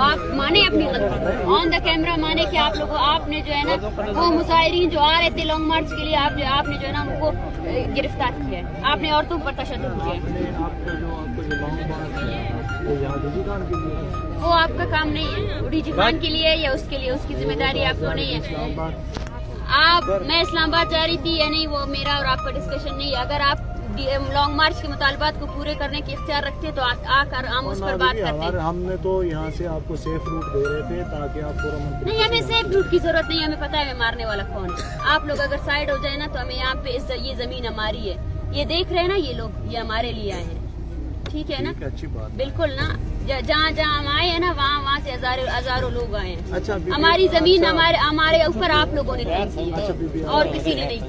आप माने अपनी गलती, ऑन द कैमरा माने कि आप लोगों आपने जो है ना वो मुजाहिरीन जो आ रहे थे लॉन्ग मार्च के लिए आपने जो है ना उनको गिरफ्तार किया है, आपने औरतों पर तशद्दुद किया है। वो आपका काम नहीं है, डीजी खान के लिए या उसके लिए, उसकी जिम्मेदारी आपको नहीं है। मैं इस्लामाबाद जा रही थी या नहीं वो मेरा और आपका डिस्कशन नहीं है। अगर आप लॉन्ग मार्च के मुतालबात को पूरे करने की इख्तियार रखते तो आकर हम उस पर बात करते। हमने तो यहाँ से आपको सेफ रूट दे रहे थे ताकि आप नहीं, हमें सेफ रूट की जरूरत नहीं, हमें पता है हमें मारने वाला कौन है। आप लोग अगर साइड हो जाए ना तो हमें यहाँ पे ये जमीन हमारी है, ये देख रहे हैं ना ये लोग, ये हमारे लिए आए हैं, ठीक है ना, अच्छी बात बिल्कुल ना। जहाँ हम आए हैं ना वहाँ से हजारों लोग आए हैं। अच्छा, हमारी जमीन हमारे ऊपर आप लोगों ने की है और किसी ने नहीं की।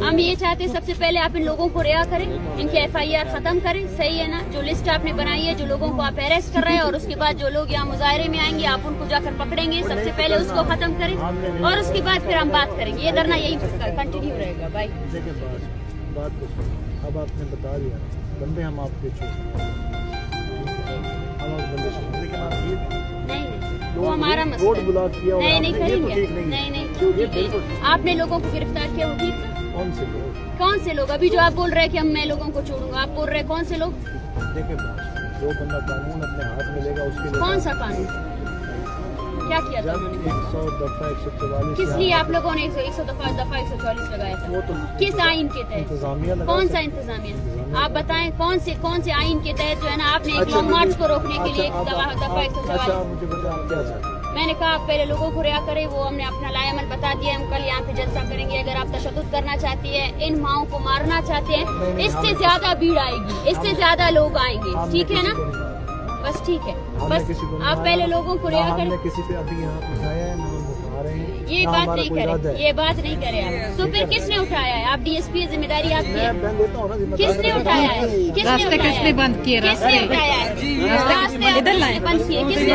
हम ये चाहते हैं सबसे पहले आप इन लोगों को रिहा करें, इनके FIR खत्म करें, सही है ना। जो लिस्ट आपने बनाई है जो लोगों को आप अरेस्ट कर रहे हैं और उसके बाद जो लोग यहाँ मुजाहरे में आएंगे आप उनको जाकर पकड़ेंगे, सबसे पहले उसको खत्म करें और उसके बाद फिर हम बात करेंगे। ये धरना यही कंटिन्यू रहेगा। भाई अब आपने बता दिया बंदे हम आपके नहीं, वो हमारा मसला है। नहीं करेंगे, नहीं क्यों? आपने लोगों को गिरफ्तार किया, वो ठीक है। कौन से लोग? अभी जो आप बोल रहे हैं कि मैं लोगों को छोड़ूंगा, आप बोल रहे हैं कौन से लोग? देखिए जो बंदा कानून अपने हाथ में लेगा उसके लिए कौन सा कानून? क्या किया था उन्होंने? 100 दफा 144 किस लिए आप लोगों ने 100 दफा 144 लगाया था? वो तो किस आइन के तहत? कौन सा इंतजामिया? आप बताएं कौन से आइन के तहत जो है ना आपने एक लॉन्ग मार्च को रोकने के लिए दफा 144? मैंने कहा आप पहले लोगों को रिहा करें, वो हमने अपना लाएमल बता दिया। हम कल यहाँ पे जलसा करेंगे। अगर आप तशद्दुद करना चाहती है, इन माओं को मारना चाहते हैं, इससे ज्यादा भीड़ आएगी, इससे ज्यादा लोग आएंगे, ठीक है ना? बस ठीक है, बस आप पहले लोगों को रिहा करें। किसी पे अभी यहाँ उठाया है, उठा रहे हैं, ये बात नहीं करें, ये बात नहीं करें आप। तो फिर किसने उठाया है? आप DSP जिम्मेदारी आपकी है। किसने उठाया है? किसने बंद किए? किसने उठाया है? इधर लाए बंद किए, किसने?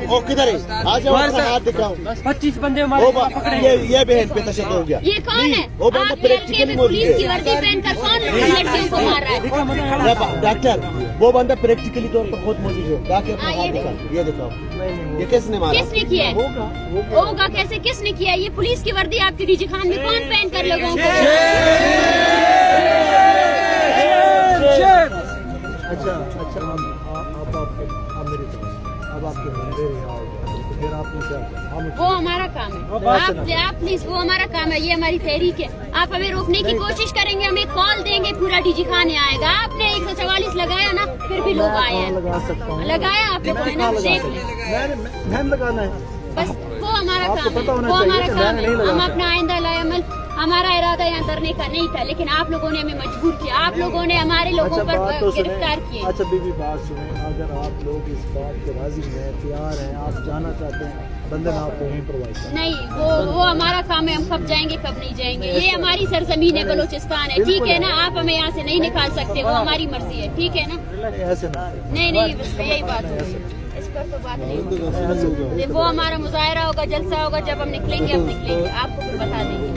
वो किधर है? आ जाओ, हाथ दिखाओ। 25 बंदे ये बहन पे तशद्दुद हो गया। ये कौन है? वो बंदा प्रैक्टिकली पुलिस की वर्दी पहनकर कौन लड़कियों को मार रहा है? डॉक्टर, वो बंदा प्रैक्टिकली तौर पर खुद मौजूद है। जाके अपना हाथ दिखाओ, ये दिखाओ, ये किसने मारा? किसने किया है? होगा कैसे? किसने किया? ये पुलिस की वर्दी आपकी डीजी खान में कौन पहन कर लोगों को? अच्छा अब मेरी तरफ अब आपके बंदे रिहा हो गए तो फिर आपने क्या? वो हमारा काम है। आप प्लीज, वो हमारा काम है, ये हमारी तहरीक है। आप हमें रोकने की कोशिश करेंगे, हमें कॉल देंगे, पूरा डीजी खान आएगा। आपने 144 लगाया ना, फिर भी लोग आए हैं। लगा सकता हूँ, लगाया आपने को है ना, देख लें। मैंने लगाना है, बस वो हमारा काम है, वो हमारा काम है। हम अपना आइंदा लाएमल, हमारा इरादा यहाँ करने का नहीं था, लेकिन आप लोगों ने हमें मजबूर किया, आप लोगों ने हमारे लोगों पर गिरफ्तार किए। अच्छा बीबी बात सुने, अगर आप लोग इस बात के राजी हैं, तैयार हैं, आप जाना चाहते हैं, बंधन आपको यहीं प्रोवाइड कर। नहीं, वो हमारा काम है, हम कब जाएंगे कब नहीं जाएंगे, ये हमारी सरजमीन है, बलूचिस्तान है, ठीक है ना। आप हमें यहाँ से नहीं निकाल सकते, वो हमारी मर्जी है, ठीक है ना। ऐसे ना, नहीं बस यही बात है, इस पर तो बात नहीं। वो हमारा मुजाहरा होगा, जलसा होगा, जब हम निकलेंगे आपको फिर बता देंगे।